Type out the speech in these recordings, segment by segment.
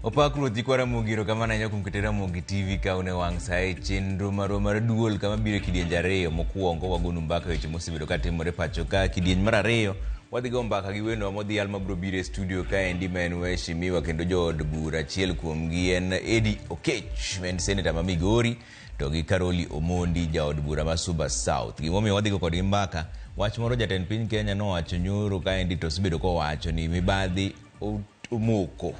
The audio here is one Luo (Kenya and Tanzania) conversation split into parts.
Opakruoth jikwara mogiro kama nanyo kumketera mogi TV ka une wang sae chenro mar duol kama biro kidienje ariyo mokwongo wagonu mbaka weche mosebedo katimore pacho ka kidieny mar ariyo wadhigo mbaka gi wendo modhi alma bro biro e studio ka endi men Weshimiwa kendo jood bura achiel kuomgi en Eddie Okech men senator ma Migori to gi Karoli Omondi jaod bura ma Suba South. Gimomiyo wadhigo kodgi mbaka wach moro jatend piny Kenya nowacho nyoro ka endi to osebedo kowacho ni mibadhi omoko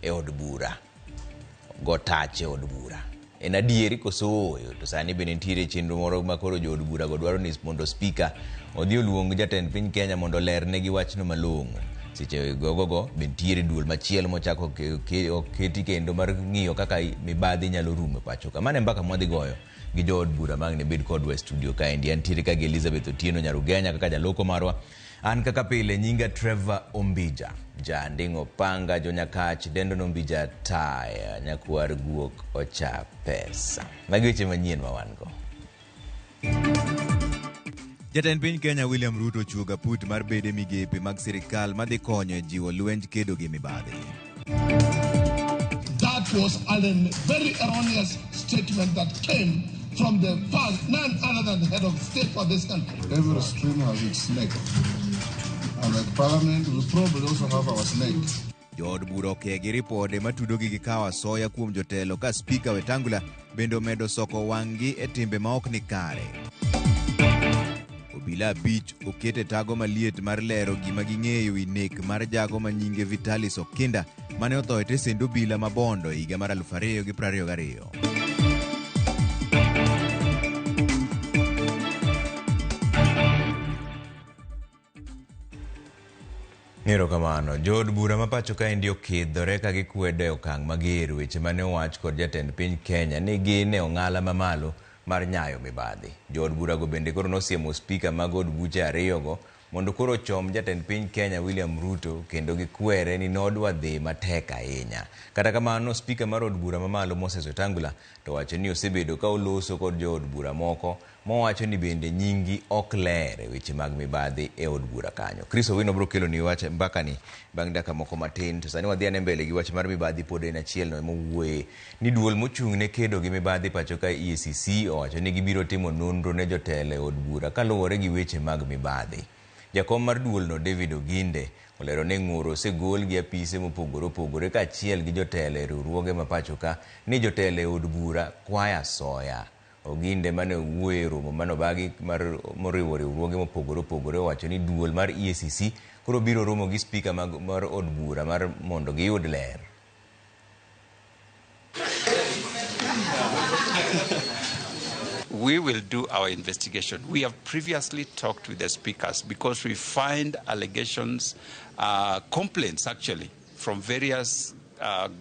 e od bura gotache od bura en adieri kosoyo to sani be nitiere chenro moro makoro jo od bura go dwaro ni mondo speaker odhi oluong jatend piny Kenya mondo lerne gi wachno malong'o. Seche gogo be nitiere duol machielo mochako oketi kendo mar ng'iyo kaka mibadhi nyalo rumo pacho ka mane mbaka mwadhi goyo gi jo od bura mag ne bed kodwa studio ka endi antiere ka gi Elizabeth Otieno Nyarugenya kaka jaloko marwa. An kaka pile nyinga Trevor Ombija jandingo panga jonyakach dendo nombija taya nyakwar guok ocha pesa magweche manyien mawango. Jatend piny Kenya William Ruto chuoga put mar bede migepe mag sirikal madhi konyo e jiwo lwenj kedo gi mibadhi. That was a very erroneous statement that came from the first, none other than the head of state for this country. Every stream has its snake. And at Parliament, we probably also have our snake. Jood bura okegi ripode matudogi gi kawa soya kuom jotelo ka Speaker Wetangula bendo medo soko wang'gi e timbe ma ok ni kare. Obila Beach okete tago maliet mar lero gima ging'eyo i nek mar jago manyinge Vitalis Okinda mane otho e tesend obila ma Bondo higa mar 2022. Ngero kamano, jood bura ma pacho ka endi okidhore ka gikwedo e okang' mager weche mane owach kod jatend piny Kenya ni gin e ong'ala mamalo mar nyayo mibadhi. Jood bura go bende koro nosiemo speaker mag od buche ariyogo mondo koro chom jatend piny Kenya William Ruto kendo gikwere ni nodwa dhi matek ahinya. Kata kamano speaker mar od bura mamalo Moses Wetangula to wacho ni osebedo ka oloso kod jood bura moko mowacho ni bende nyingi ok ler e weche mag mibadhi e od bura kanyo. Chris Owino bro kelo ni wach mbaka ni bang' dakika moko matin to sani wadhi ane mbele gi wach mar mibadhi pod en achiel no mowuoye ni duol mochung' ne kedo gi mibadhi pacho ka EACC owacho ni gibiro timo nonro ne jotelo e od bura kaluwore gi weche mag mibadhi. Jakom mar duol no David Oginde olero ni ng'uro osegol gi apise mopogore opogore ka achiel gi jotelo e riwruoge ma pacho ka ni jotelo e od bura kwaya soya. Oginde mane wuoye romo mano bagi mar moriwo riwruoge mopogore opogore wacho ni duol mar EACC koro biro romo gi speaker mar od bura mar mondo giyud ler. We will do our investigation. We have previously talked with the speakers because we find allegations, complaints actually, from various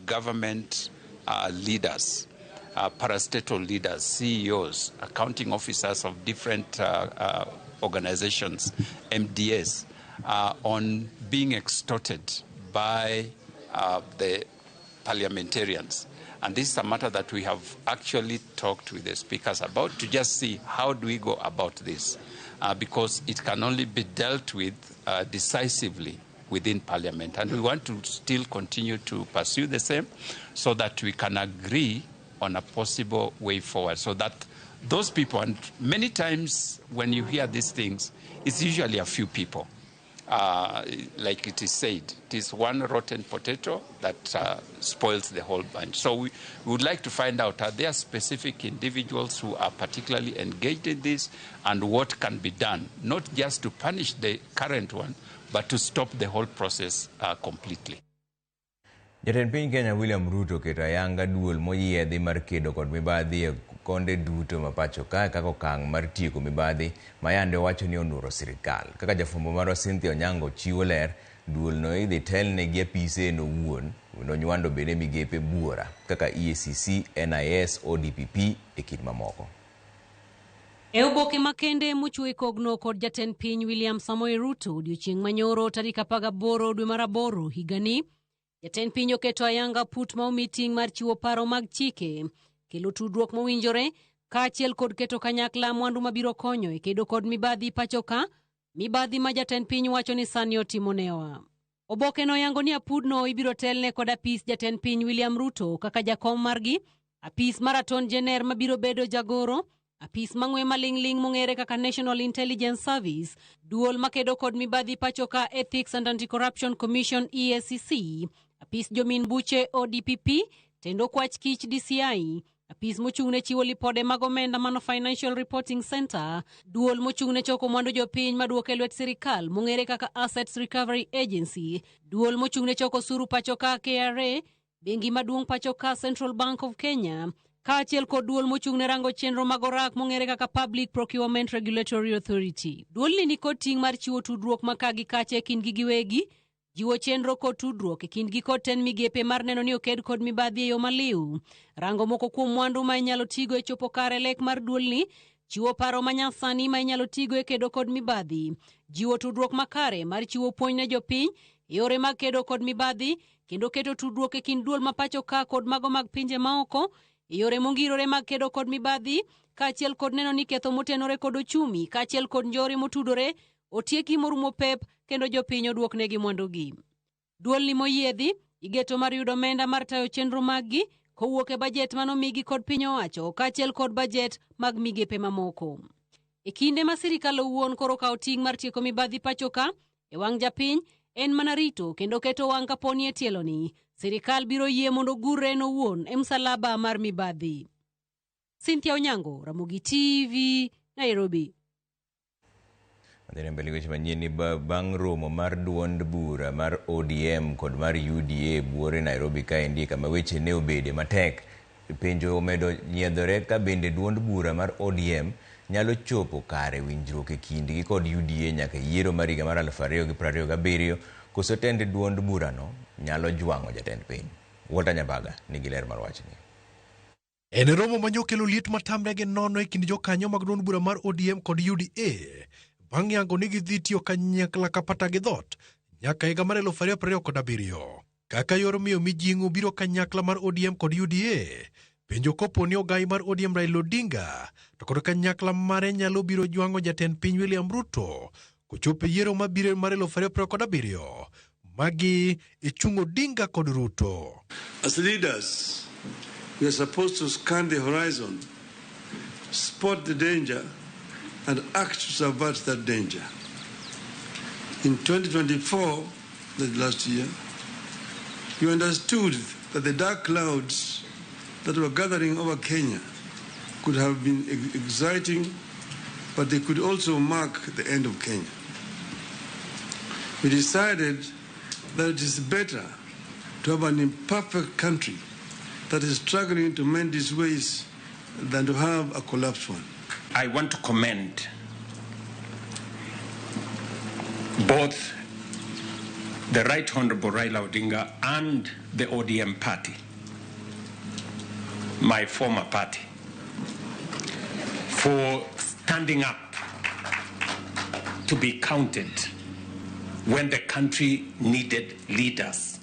government leaders, parastatal leaders, CEOs, accounting officers of different organizations, MDS, on being extorted by the parliamentarians. And this is a matter that we have actually talked with the speakers about to just see how do we go about this, because it can only be dealt with decisively within Parliament. And we want to still continue to pursue the same so that we can agree on a possible way forward so that those people, and many times when you hear these things, it's usually a few people. Like it is said, it is one rotten potato that spoils the whole bunch. So we would like to find out, are there specific individuals who are particularly engaged in this and what can be done, not just to punish the current one, but to stop the whole process completely. Jatend piny Kenya William Ruto keto ayanga duol moyiedhi mar kedo kod mibadhi e konde duto mapacho ka kaka okang' mar tieko mibadhi mayande wacho ni onuro sirikal. Kaka jafumbo marwa Cynthia Onyango chiwo ler, duol no idhi telne gi apise no wuon nonywando bende migepe buora kaka EACC, NIS, ODPP e kind mamoko. E oboke makende mochwe kogno kod jatend piny William Samoei Ruto odiochieng' manyoro tarik 18 dwe mar 8 higani, jatend piny oketo ayanga put ma meeting mar chiwo paro mag chike kelo tudruok mowinjore kaachiel kod keto kanyakla mwandu mabiro konyo e kedo kod mibadhi pacho ka, mibadhi ma jatend piny wacho ni sani otimonewa. Oboke no yango ni apudno ibiro telne kod apis jatend piny William Ruto kaka jakom margi, apis maraton jener mabiro bedo jagoro, apis mang'we maling'ling mong'ere kaka National Intelligence Service, duol makedo kod mibadhi pachoka Ethics and Anti-Corruption Commission EACC, apis jomin buche ODPP, tendo kwach kich DCI, apis mochung'ne chiwo lipode mag omenda mano Financial Reporting Center, duol mochung'ne choko mwandu jopiny maduoke lwet sirikal mong'ere kaka Assets Recovery Agency, duol mochung'ne choko suru pachoka KRA, bengi maduong' pachoka Central Bank of Kenya, kaachiel kod duol mochung'ne rango chenro mag orak mong'ere kaka Public Procurement Regulatory Authority. Duolni ni kod ting' mar chiwo tudruok makagi kache e kindgi giwegi, jiwo chenro kod tudruok e kindgi kod ten migepe mar neno ni oked kod mibadhi e yo maliw, rango moko kuom mwandu ma inyalo tigo e chopo kare lek mar duolni, chiwo paro manyasani ma inyalo tigo e kedo kod mibadhi, jiwo tudruok makare mar chiwo puonj ne jopiny e yore mag kedo kod mibadhi, kendo keto tudruok e kind duol mapachoka kod mago mag pinje maoko e yore mongirore mag kedo kod mibadhi, kaachiel kod neno ni ketho motenore kod ochumi, kaachiel kod njore motudore otieki morumo pep kendo jopiny oduoknegi mwandugi. Duolni moyiedhi igeto mar yudo omenda mar tayo chenro maggi kowuok e bajet manomigi kod piny owacho, kaachiel kod bajet mag migepe mamoko. E kinde ma sirikal owuon koro kawo ting' mar tieko mibadhi pachoka, e wang' japiny en mana rito kendo keto wang' kaponi e tieloni sirikal biro yie mondo gurre en owuon e msalaba mar mibadhi. Cynthia Onyango, Ramogi TV, Nairobi. Adhine mbele weche manyien ni bang' romo mar duond bura mar ODM kod mar UDA buore Nairobi kaendi kama weche ne obede matek, penjo omedo nyiedhore ka bende duond bura mar ODM nyalo chopo kare winjruok e kindgi kod UDA nyaka yiero mar higa mar 2027 koso tend duond burano nyalo jwang'o jatend piny. Walter Nyabaga nigi ler mar wachni. En romo manyokelo liet matamre gi nono e kind jokanyo mag duond bura mar ODM kod UDA bang' yango ni gidhi tiyo kanyakla kapata gi dhot nyaka higa mar 2027 kaka yor miyo mijing'o biro kanyakla mar ODM kod UDA. Penjo kopo ni ogai mar ODM Raila Odinga to kod kanyakla mare nyalo biro jwang'o jatend piny William Ruto kochopo yiero mabiro mar 2027 magi ichung'o Odinga kod Ruto. As leaders, we are supposed to scan the horizon, spot the danger, and act to subvert that danger. In 2024, the last year, you understood that the dark clouds that were gathering over Kenya could have been exciting, but they could also mark the end of Kenya. We decided that it is better to have an imperfect country that is struggling to mend its ways than to have a collapsed one. I want to commend both the Right Honorable Raila Odinga and the ODM party, my former party, for standing up to be counted when the country needed leaders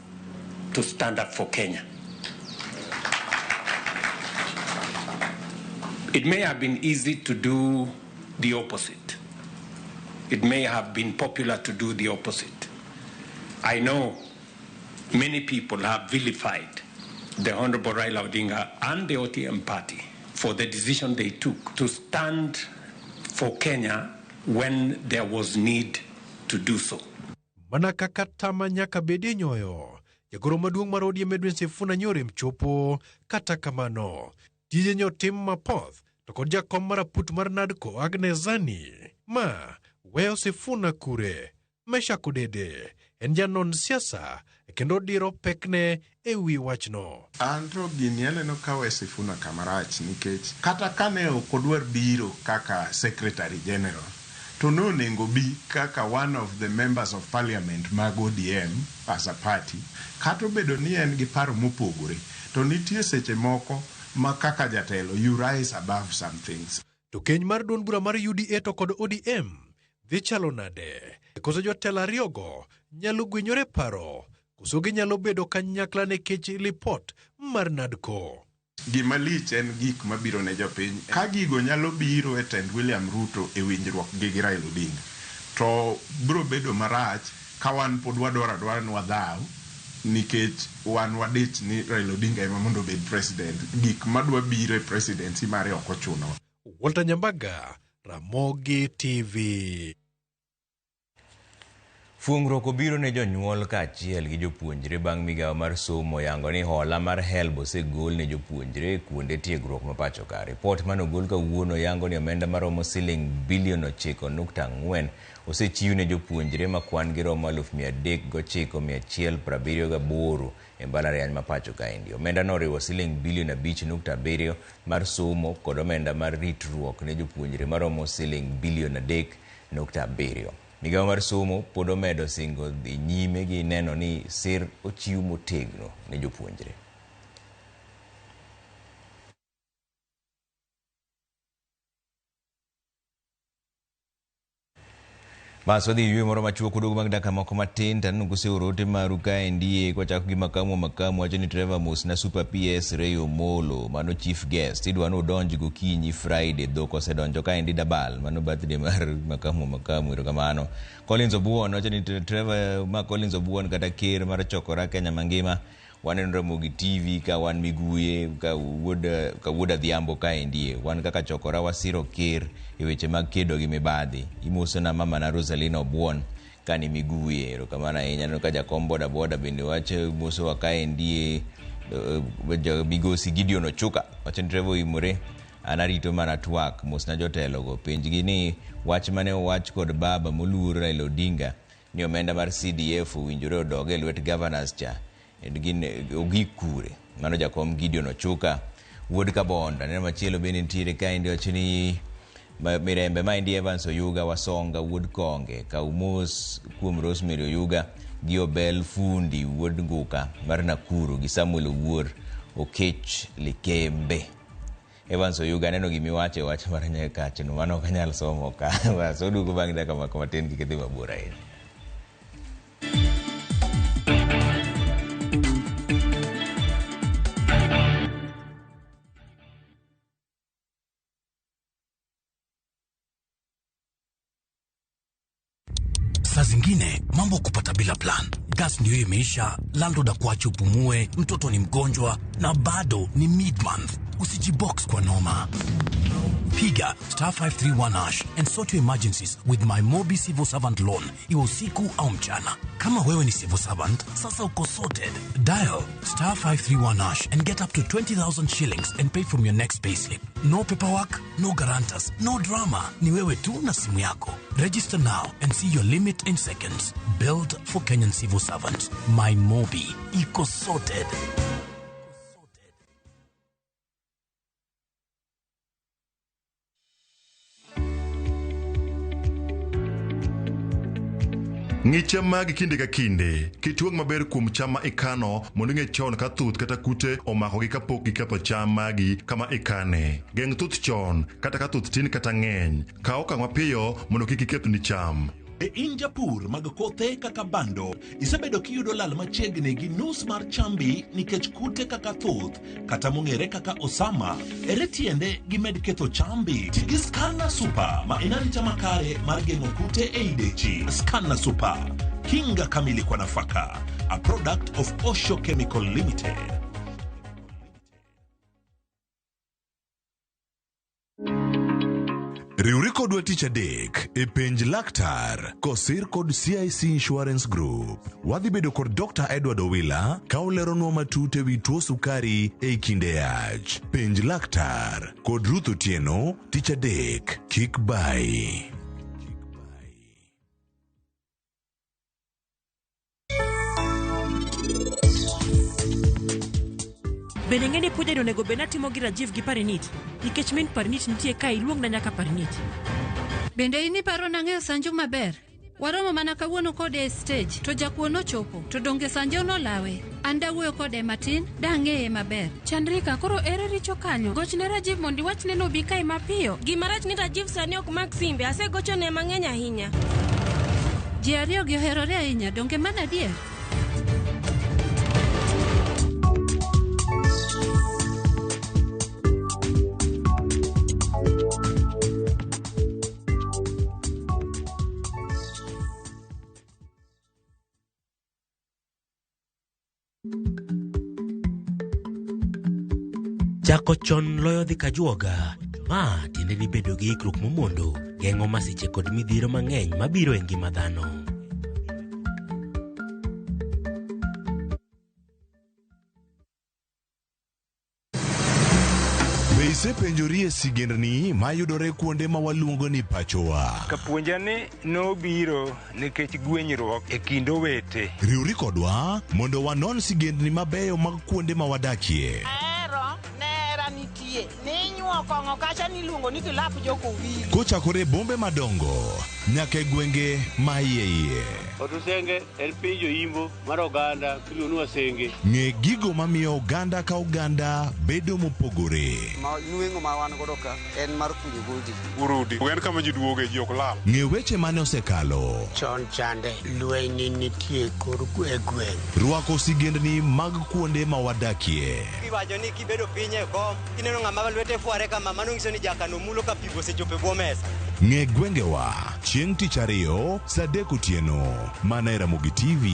to stand up for Kenya. It may have been easy to do the opposite. It may have been popular to do the opposite. I know many people have vilified the Honorable Raila Odinga and the ODM party for the decision they took to stand for Kenya when there was need to do so. Mana kaka tama nyaka bedi nyoyo, jagoro maduong' mar ODM Edwin Sifuna Nyoro mchopo kata kamano. Tije nyotim mapoth to kod jakom maraput mar NADCO Agnes Zani ma weyo Sifuna kure mesha kudede en janon siasa kendo diro pekne e wi wachno. Andro gini aneno kawe Sifuna kamarach nikech kata kane okodwar biro kaka Secretary General to no nengo bi kaka one of the members of parliament mag ODM as a party kato bedo ni en gi paro mopogore to nitie seche moko ma kaka jatelo you rise above some things. To keny mar duond bura mar UDA to kod ODM dhi chalo nade? Koso jotelo ariyogo nyalo gwenyore paro koso ginyalo bedo kanyakla nekech lipot mar NADCO. Gima lich en gik mabiro ne jopiny. Ka gigo nyalo biro e tend William Ruto e winjruok gi Raila Odinga to biro bedo marach ka wan pod wadwaro ni wadhaw nikech wan wadich ni Raila Odinga ema mondo obed president. Gik madwa biro e presidency mare ok ochuno. Walter Nyambaga, Ramogi TV. Fuong'ruok obiro ne jonyuol kaachiel gi jopuonjre bang' migawo mar somo yango ni hola mar HELB osegol ne jopuonjre kuonde tiegruok ma pacho ka. Ripot manogol kawuono yango ni omenda maromo siling bilion 9.4 osechiw ne jopuonjre ma kwan gi romo 309,178 e mbalariany ma pacho kaendi. Omenda no oriwo siling bilion 5.7 mar somo kod omenda mar ritruok ne jopuonjre maromo siling bilion 3.7. Migawo mar somo pod omedo singo dhi nyime gi neno ni sir ochiw motegno ne jopuonjre. Bas wadhi ywe moro machuok kudogo mag daka moko matin tan nuguse orote maru kaendi kwa chako gi makamu wacho ni Trevor Mos na Super PS Reyo Molo mano chief guest idwano donji gokinyi Friday dhok osedonjo kaendi dabal mano birthday mar makamu erokamano. Collins Obuon wacho ni Trevor Collins Obuon kata ker mar chokora Kenya mangima waneno Ramogi TV ka wan miguye ka wuoda Adhiambo kaendi wan kaka chokora wasiro ker e weche mag kedo gi mibadhi. Imoso na mama na Rosalina Obuon kani miguye erokamano ahinya. Neno ka jakom boda bende wacho moso wa kaendi Migosi Gideon Ochuka wacho ni Trevor imore anarito mana twak mos na jotelo go penjgi ni wach mane owach kod baba moluor Raila Odinga ni omenda mar CDF owinjore odog e lwet governors cha ogik kure. Mano jakom Gideon Ochuka. Wuod Kabonda neno machielo bende nitiere kaendi wacho ni Mirembe maendi Evans Oyuga Wasonga wuod Konge Kaumos kuom Rosemary Oyuga gi Obel Fundi wuod Nguka mar Nakuru gi Samuel Owuor Okech Likembe. Evans Oyuga neno gimiwache wach mar nyakache no mano kanyal somo ka so dugo bang' daka mako matin kidhi mabura ahinya. Saa zingine mambo kupata bila plan. Gas ndio imeisha, landlord akuache upumue, mtoto ni mgonjwa na bado ni mid-month. Usijibox kwa noma. Piga *531# and sort your emergencies with my Mobi Civil Servant Loan. Iwe usiku au mchana. Kama wewe ni civil servant, sasa uko sorted. Dial *531# and get up to 20,000 shillings and pay from your next payslip. No paperwork, no guarantors, no drama. Ni wewe tu na simu yako. Register now and see your limit in seconds. Build for Kenyan civil servants. My Mobi. Iko sorted. Ng'i cham magi kinde ka kinde. Kituang maber kuom cham ma ikano mondo ng'e chon ka thuth kata kute omakogi kapok giketho cham magi kama ikane. Geng' thuth chon kata ka thuth tin kata ng'eny. Kaw okang' mapiyo mondo kik iketh ni cham. E in japur mag kothe kaka bando, isebedo kiyudo lal machiegni gi nus mar chambi nikech kute kaka thuth kata mong'ere kaka osama. Ere tiende gimed ketho chambi? Tigi Scanner Super ma en arita makare mar geng'o kute e idechi. Scanner Super, kinga kamili kwa nafaka, a product of Osho Chemical Limited. Riwri kodwa tich adek e penj laktar kosir kod CIC Insurance Group. Wadhi bedo kod Dr. Edward Owila ka oleronwa matut ewi tuo sukari e kinde yach. Penj laktar kod Ruth Otieno tich adek. Kik bai. Bende ng'eni puonjani onego bed natimo gi Rajiv gi Parinit nikech min Parinit nitie ka iluong na nyaka Parinit. Bende ini paro nang'eyo Sanju maber. Waromo mana kawuono kode e stage to jakuo nochopo to donge Sanju nolawe. An dawuoyo kode matin dang'eye maber. Chandrika koro ere richo kanyo. Gochne Rajiv mondi wachne no bi kae mapiyo. Gima rach ni Rajiv sani ok mak simbe. Asegochone mang'eny ahinya. Ji ariyo gi oherore ahinya donge mana adier. Chako chon loyo dhi kajuoga. Ma tiende ni bedo gi ikruok momondo, geng'o masiche kod midhiero mang'eny mabiro e ngima dhano. Be isepenjori e sigendni mayudore kuonde ma waluongo ni pachowa? Kapuonjani nobiro nikech gwenyruok e kind owete. Riwri kodwa mondo wanon sigendni mabeyo mag kuonde ma wadakie. Kochakore bombe madongo nyaka e gwenge ma iye. Otusenge en piny joimbo mar oganda krionu wasenge. Ng'e gigo mamiyo oganda ka oganda bedo mopogore. Nueng'o ma wan godo ka en mar kunyo goldi. Urudi, en kama ji duoge ji ok lal. Ng'e weche mane osekalo. Chon chande lweny nitie kor gweng'. Rwako sigendni mag kuonde ma wadakie. Kiwacho ni kibedo piny e kom, kineno ng'ama lwete fuare kama, mano nyiso ni jakano mulo ka pigo osechopo e bwo mesa. Ng'e gwengewa chieng' tich ariyo saa 3 otieno mana e Ramogi TV.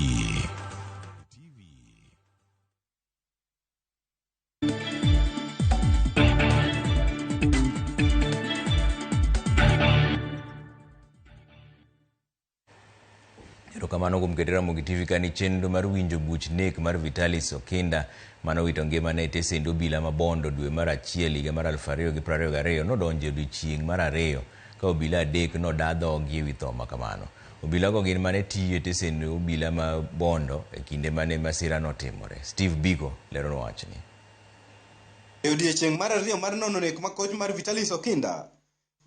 Kamano kuom keto Ramogi TV kani chenro mar winjo buch nek mar Vitalis Okinda manowito ngimane e tesend obila ma Bondo dwe mar 1 higa mar 2022 nodonjo odiechieng' mar 2 ka obila 3 nodadhogi ewi tho makamano. Obilago gin mane tiyo e tesend obila ma Bondo e kinde mane masira notimore. Steve Biko lero wachni. E odiechieng' mar 2 mar nono nek ma koch mar Vitalis Okinda,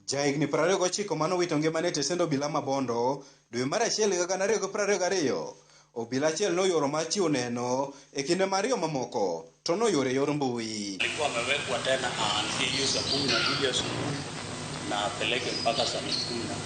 jahigni 29 manowito ngimane e tesend obila ma Bondo dwe mar 1 higa 2022, obila achiel noyoro mar chiwo neno e kinde mar yo mamoko to noyoro e yor mbui. Alikuwa amewekwa tena aanzie hiyo saa 12 asubuhi na apeleke mpaka saa 12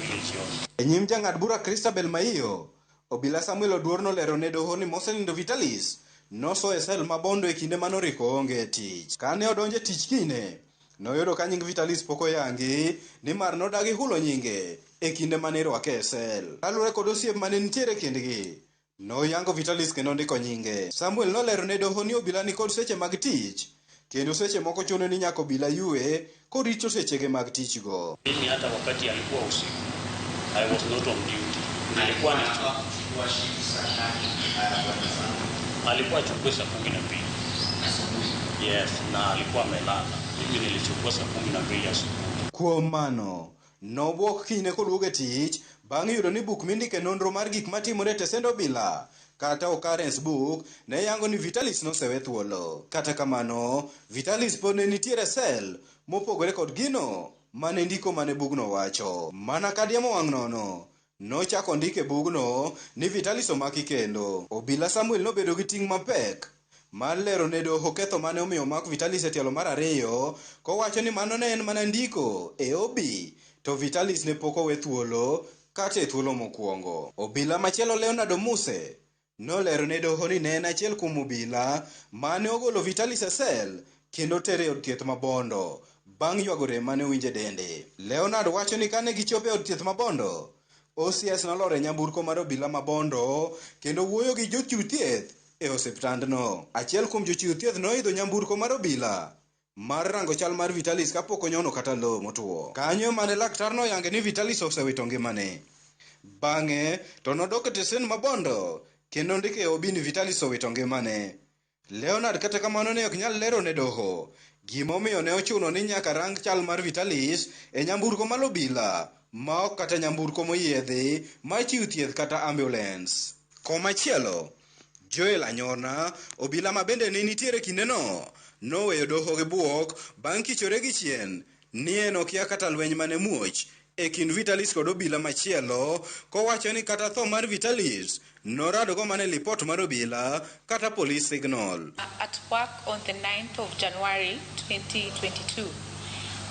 jioni. E nyim jang'ad bura Christabel Maiyo, obila Samuel Oduor nolero ne doho ni mosenindo Vitalis noso e sel ma Bondo e kinde manoriko onge tich. Kane odonje tich kine, noyudo ka nying Vitalis poko yangi ni mar nodagi hulo nyinge e kinde mane rwake e sel. Kalure kod osiep mane nitiere kindgi, noyango Vitalis kendo ndiko nyinge. Samuel nolero ne doho ni obila ni kod seche mag tich, kendo seche moko chuno ni nyaka obila yue korito sechege mag tich go. Mimi hata wakati alikuwa usiku, I was not on duty. Alikuwa chukua saa 12. Yes, na alikuwa amelala. Mimi nilichukua saa 12 asubuhi. Kuom mano, nobwok kine koduoge tich bang' yudo ni buk mindike nonro mar gik matimore e tesend obila kata occurrence book ne yango ni Vitalis nosewe thuolo. Kata kamano, Vitalis pod ne nitiere sel mopogore kod gino mane ndiko mane bugno wacho. Mana kadiemo wang' nono, nochako ndike bugno ni Vitalis omaki kendo. Obila Samuel nobedo gi ting' mapek mar lero ne doho ketho mane omiyo mak Vitalis e tielo mar 2, kowacho ni mano ne en mana ndiko e obi, to Vitalis ne pok owe thuolo kata e thuolo mokwongo. Obila machielo Leonardo Muse nolero ne doho ni ne en achiel kuom obila mane ogolo Vitalis e sel kendo tere e od thieth ma Bondo bang' ywagore mane owinje dende. Leonard wacho ni kane gichopo e od thieth ma Bondo, OCS nolore nyamburko mar obila ma Bondo kendo wuoyo gi jochiw thieth e osiptandno. Achiel kuom jochiw thieth noidho nyamburko mar obila mar rango chal mar Vitalis kapok onyono kata lo motuo. Kanyo mane laktar noyange ni Vitalis osewito ngimane. Bang'e to nodok e tesend ma Bondo kendo ndike obi ni Vitalis owito ngimane. Leonard kata kamano ne ok nyal lero ne doho gimomiyo ne ochuno ni nyaka rang chal mar Vitalis e nyamburko mar obila ma ok kata nyamburko moyiedhi ma chiw thieth kata ambulance. Komachielo, Joel Anyona, obila ma bende ne nitiere kindeno, noweyo doho gi buok bang' kichore gi chien ni en okia kata lweny mane muoch e kind Vitalis kod obila machielo, kowacho ni kata tho mar Vitalis norado go mane lipot mar obila kata police signal. At work on the 9th of January 2022,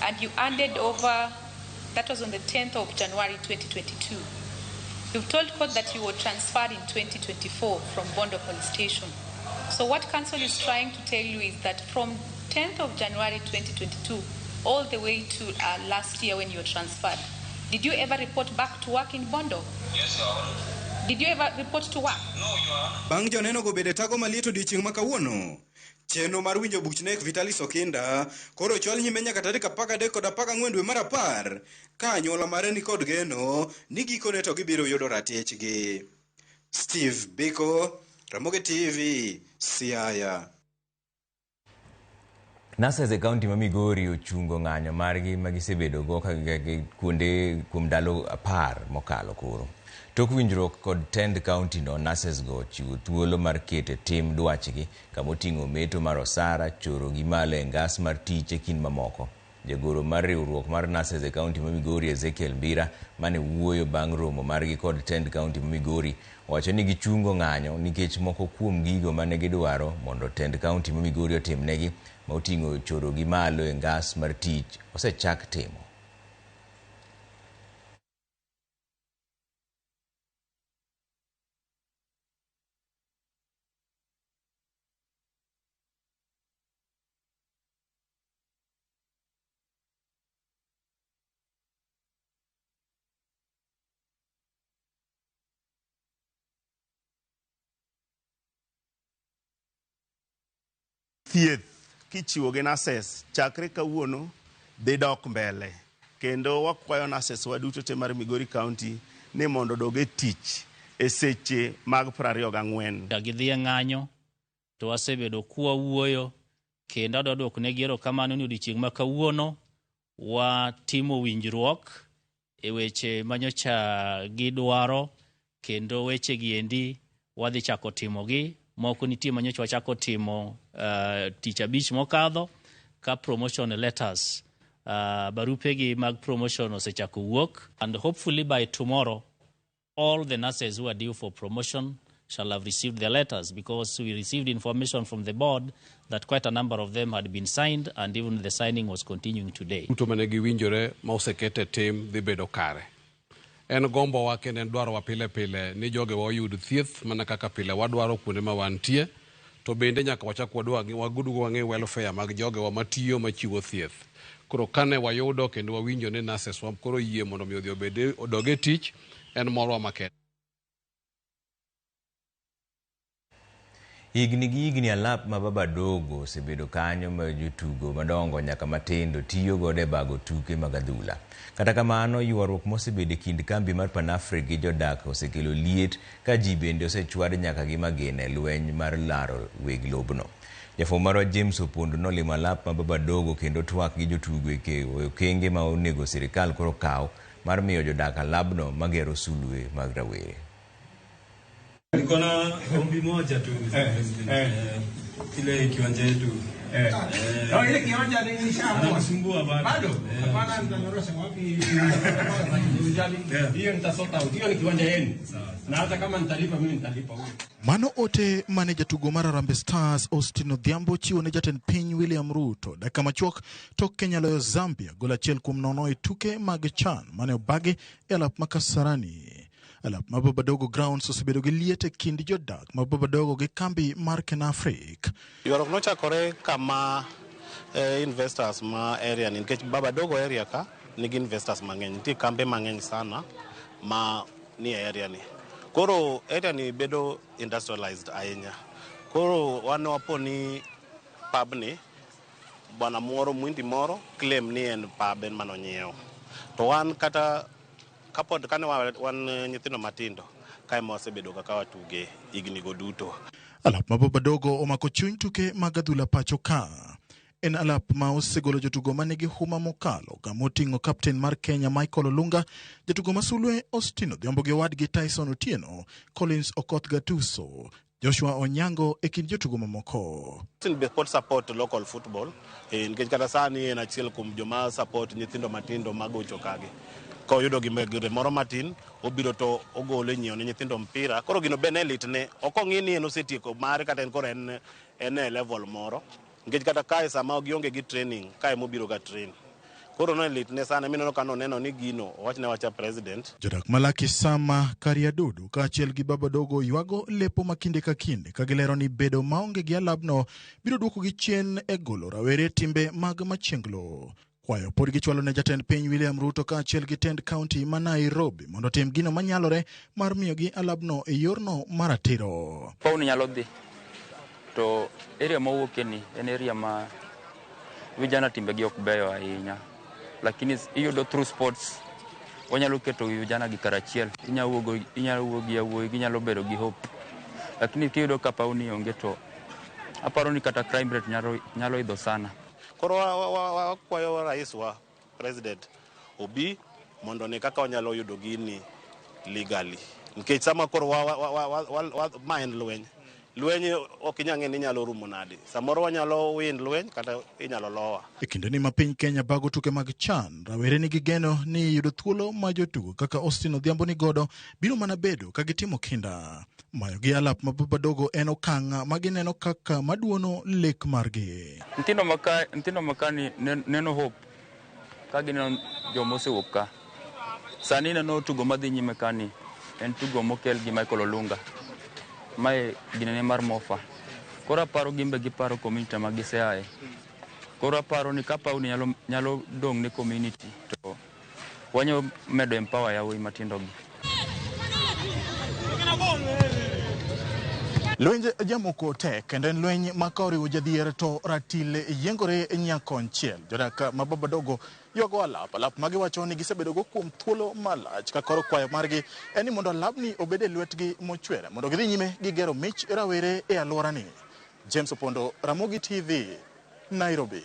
and you handed over, that was on the 10th of January 2022. You've told court that you were transferred in 2024 from Bondo Police Station. So what council is trying to tell you is that from 10th of January 2022 all the way to last year when you were transferred, did you ever report back to work in Bondo? Yes, Your Honor. Did you ever report to work? Bang' joneno go bede tago maliet odiochieng' ma kawuono. Chenro mar winjo buchne Vitalis Okinda koro chwal nyime nyaka tarik 13 kod 14 dwe mar 10 ka anyuola mare ni kod geno ni gikone to gibiro yudo ratichgi. Steve Biko, Ramogi TV, Siaya. Nurses e kaunti ma Migori ochungo ng'anyo margi magisebedo go kuonde kuom ndalo 10 mokalo koro. Tok winjruok kod tend kaunti no, nurses go chiwo thuolo mar kete tim dwachgi kamoting'o meto mar osara, choro gi malo e ngas mar tich e kin mamoko. Jagoro mar riwruok mar nurses e kaunti ma Migori Ezekiel Mbira mane wuoyo bang' romo margi kod tend kaunti ma Migori wacho ni gichungo ng'anyo nikech moko kuom gigo mane gidwaro mondo tend kaunti ma Migori otimnegi ma oting'o choro gi malo e ngas mar tich osechak timo. Thieth kichiwo gi nurses chakre kawuono dhi dok mbele kendo wakwayo nurses waduto te mar Migori County ni mondo doge tich e seche mag 24. Gidhi ng'anyo to wasebedo kuwa wuoyo kendo dodok ne gero kamano ni odiochieng' ma kawuono watimo winjruok e weche manyocha gidwaro kendo weche giendi wadhi chako timogi. Moko nitie manyocha wachako timo tich abich mokadho ka promotion letters barupegi mag promotion osechako wuok, and hopefully by tomorrow all the nurses who are due for promotion shall have received their letters, because we received information from the board that quite a number of them had been signed and even the signing was continuing today. Mtu manegi winjore ma osekete tim dhi bedo kare. En gombo wa kendo en dwaro wa pile pile ni joge wa yud thieth mana kaka pile wadwaro kuonde ma wantie, to bende nyaka wachak wagudugo wang'e welfare mag joge wa matiyo machiwo thieth. Koro kane wayudo kendo wawinjo ni nurses wa koro yie mondo mi odhi obede odoge tich, en morwa maket. Higni gi higni alap ma Baba Dogo osebedo kanyo ma jotugo madongo nyaka matindo tiyo gode bago tuke mag adhula. Kata kamano, ywaruok mosebedo e kind kambi mar Pan-Africa gi jodak osekelo liet ka ji bende osechwad nyaka gi magina e lweny mar laro weg lobno. Jafwambo marwa James Opondo nolimo alap ma Baba Dogo kendo twak gi jotugo e okenge ma onego sirikal koro kaw mar miyo jodak alabno magero sulwe mag rawere. Niko na ombi moja tu ile kiwanja yetu ile kiwanja ni nishaamua bado hapana, nitanyorosha wapi hiyo nitasota hiyo ni kiwanja yenu, na hata kama nitalipa mimi nitalipa huko. Mano ote mane jatugo mar Harambee Stars Austin Odhiambo chiwo ne jatend piny William Ruto dakika machuok tok Kenya loyo Zambia goal 1-0 e tuke mag CHAN mane obagi e alap ma Kasarani. Alap ma Baba Dogo grounds osebedo gi liet e kind jodak ma Baba Dogo gi kambi mar Pan-Africa. Ywaruok nochakore kama investors ma area ni, nikech Baba Dogo area ka nigi investors mang'eny, nitie kambe mang'eny sana ma ni area ni. Koro area ni bedo industrialized ahinya. Koro wane wapo ni pub ni bwana moro mwindi moro claim ni en pub en manonyiewo. To wan kata kapod kane wan nyithindo matindo kae mosebedo kaka watuge higni go duto. Alap ma Baba Dogo omako chuny tuke mag adhula pacho ka. En alap ma osegolo jotugo manigi huma mokalo kamoting'o kapten mar Kenya Michael Olunga, jotugo masulwe Austin Odhiambo gi wadgi Tyson Otieno, Collins Okoth Gatuso, Joshua Onyango e kind jotugo mamoko. Sin be support local football nikech kata sani en achiel kuom joma support nyithindo matindo magocho kage. Ko yudo gimegre moro matin obiro to ogole nyiewo ne nyithindo mpira, koro gino benelit ne okong'i ni en osetieko mare kata en koro en e level moro, nikech kata kae sama gionge gi training kae mobiro ga train. Koro no elit ne sana mineno kano neno ni gino wachne wacha president. Jodak Malaki Sama Kariadudu kaachiel gi Baba Dogo ywago lepo makinde ka kinde ka gilero ni bedo maonge gi alabno biro duoko gi chien e golo rawere timbe mag machienglo. Kwayo pod gichwalo ne jatend piny William Ruto kaachiel gi tend kaunti ma Nairobi mondo tim gino manyalore mar miyogi alabno e yorno maratiro. Pauni nyalo dhi to area mowuoke ni en area ma vijana timbegi ok beyo ahinya, lakini iyudo through sports wanyalo keto vijana gi karachiel, inyalo wuogo gi yawuoyi, ginyalo bedo gi hope, lakini kiyudo ka pauni onge to aparo ni kata crime rate nyalo idho sana. Koro wakwayo rais wa president obi mondo ne kaka wanyalo yudo gini legally. Nikech sama koro ma en lweny ok inyang'e ni nyalo rumo nade. Samoro wanyalo win lweny kata inyalo lowa. E kinde ni ma piny Kenya bago tuke mag CHAN, rawere nigi geno ni yudo thuolo ma jotugo kaka Austin Odhiambo ni godo biro mana bedo ka gitimo kinda. Mayo gi alap ma Babadogo en okang' ma gineno kaka maduono lek margi. Ntino makani neno hope ka gineno jomosewuok ka. Sani neno tugo madhi nyime kani en tugo mokel gi Michael Olunga. Mae ginene mar mofa. Koro aparo gimbe giparo community ma giseaye. Koro aparo ni kapa uni nyalo dong ne community to wanyo medo empower yawuoyi matindo gi. Lwenje jamoko tek kendo en lweny ma ka oriwo jadhier to ratile yiengore nyakonchiel. Jodak ma Babadogo ywago alap ma giwacho ni gisebedogo kuom thuolo malach ka koro kwayo margi en ni mondo alapni obed e lwetgi mochwere mondo gidhi nyime gi gero mich rawere e alworani. James Opondo, Ramogi TV, Nairobi.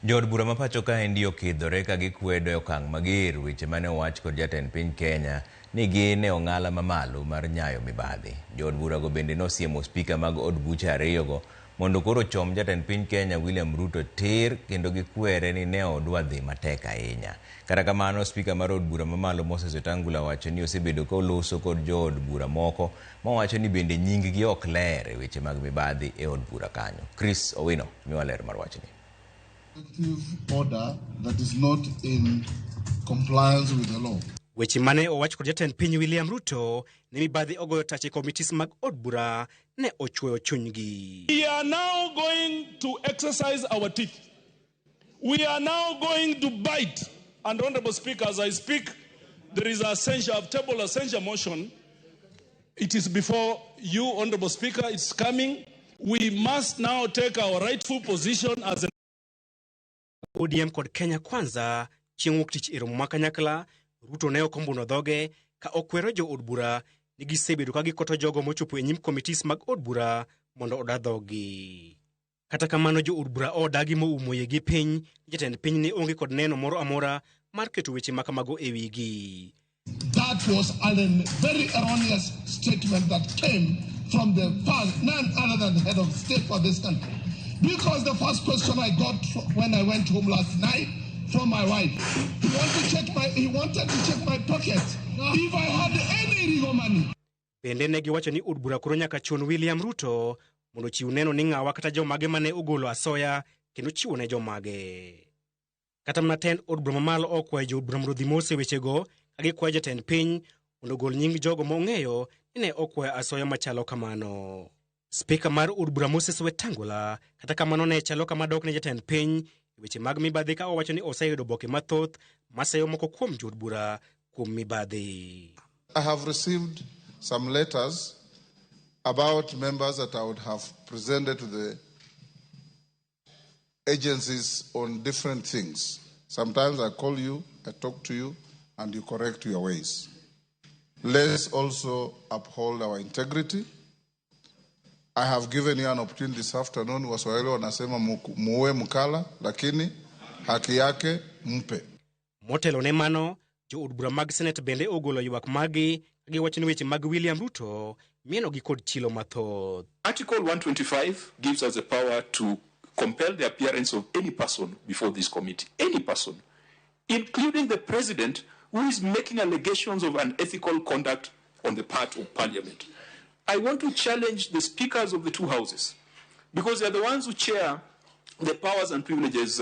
Jood bura ma pacho kaendi okidhore ka gikwedo okang' mager weche mane owach kod jatend piny Kenya ni gin e ong'ala mamalo mar nyayo mibadhi. Jood burago bende nosiemo spika mag od buche ariyogo mondo koro chom jatend piny Kenya William Ruto tir kendo gikwere ni ne odwa dhi matek ahinya. Kata kamano, spika mar od bura mamalo Moses Wetangula wacho ni osebedo ka oloso kod jood bura moko ma wacho ni bende nying gi ok ler e weche mag mibadhi e od bura kanyo. Chris Owino miwa ler mar wachni. Order that is not in compliance with the law. Weche mane owach kod jatend piny William Ruto ne mibadhi ogoyo tach e committees mag od bura ne ochwoyo chunygi. We are now going to exercise our teeth. We are now going to bite. And Honorable Speaker, as I speak, there is a censure, table a censure motion. It is before you, Honorable Speaker. It's coming. We must now take our rightful position as an ODM kod Kenya Kwanza chieng' wuok tich eromo makanyakla. Ruto ne okombuno dhoge ka okwero jo od bura ni gisebedo ka gikoto jogo mochopo e nyim committees mag od bura mondo oda dhogi. Kata kamano jo od bura odagi moumoye gi piny, jatend piny ne onge kod neno moro amora mar keto weche makamago e wigi. That was a very erroneous statement that came from the first, none other than the head of state for this country. Because the first question I got when I went home last night from my wife, he wanted to check my pocket if I had any legal money. Bende ne giwacho ni od bura koro nyaka chun William Ruto mondo chiw neno ni ng'awa kata jomage mane ogolo asoya kendo chiwo ne jomage. Kata mana tend od bura mamalo okwayo jo od bura mondo dhi mos e wechego ka gikwayo jatend piny mondo gol nying jogo mong'eyo ni ne okwayo asoya machalo kamano. Spika mar od bura Moses Wetangula kata kamano ne chalo kama dok ne jatend piny weche mag mibadhi ka owacho ni oseyudo boke mathoth maseyo moko kuom jo od bura kuom mibadhi. I have received some letters about members that I would have presented to the agencies on different things. Sometimes I call you, I talk to you, and you correct your ways. Let's also uphold our integrity. I have given you an opportunity this afternoon. Waswahili wanasema muue mkala, lakini haki yake mpe. Motelo ne mano, jo od bura mag Senate bende ogolo ywak magi giwacho ni weche mag William Ruto mieno gi kod chilo mathoth. Article 125 gives us the power to compel the appearance of any person before this committee. Any person, including the president, who is making allegations of unethical conduct on the part of parliament. I want to challenge the speakers of the two houses, because they're the ones who chair the Powers and Privileges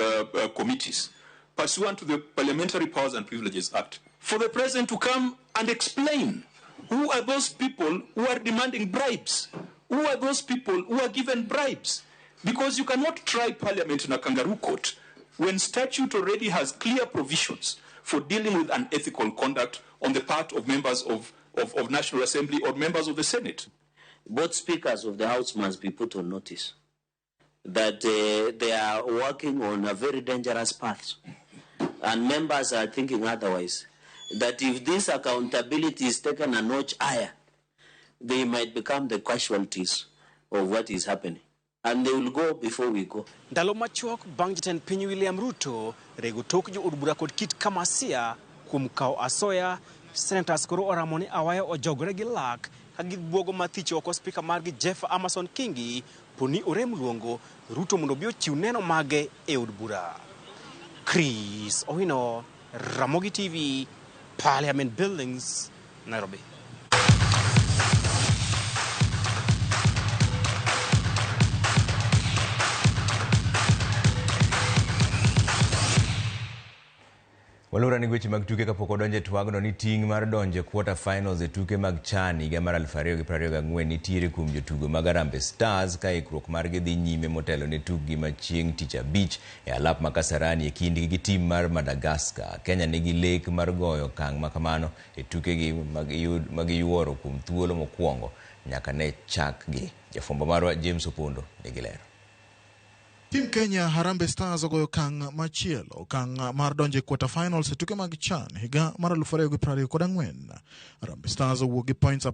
committees, pursuant to the Parliamentary Powers and Privileges Act, for the president to come and explain who are those people who are demanding bribes, who are those people who are given bribes, because you cannot try parliament in a kangaroo court when statute already has clear provisions for dealing with unethical conduct on the part of members of National Assembly or members of the Senate? Both speakers of the House must be put on notice that they are working on a very dangerous path, and members are thinking otherwise, that if this accountability is taken a notch higher, they might become the casualties of what is happening. And they will go before we go. Ndalo machuok bang' jatend piny William Ruto rego tok jo od bura kod kit Kamasia kuom kawo asoya, senators koro oramo ni awayo ojogre gi lak ka gibuogo mathich oko spika margi Jeff Amason Kingi poni orem luongo Ruto mondo bi ochiw neno mage e od bura. Chris Owino, Ramogi TV, Parliament Buildings, Nairobi. Walura ni gweche mag tuke kapok odonje twagno ni ting' mar donje quarter finals e tuke mag CHAN higa mar 2024 nitiere kuom jotugo mag Harambee Stars ka ikruok margi dhi nyime motelo ne tukgi ma chieng' tich abich e alap ma Kasarani e kindgi gi tim mar Madagascar. Kenya nigi lek mar goyo okang' ma kamano e tukegi mag yuoro kuom thuolo mokwongo nyaka ne chakgi. Jafwambo marwa James Opondo nigi lero. Team Kenya Harambee Stars ogoyo okang' machielo, okang' mar donje quarter finals e tuke mag CHAN higa mar 2024. Harambee Stars owuok gi points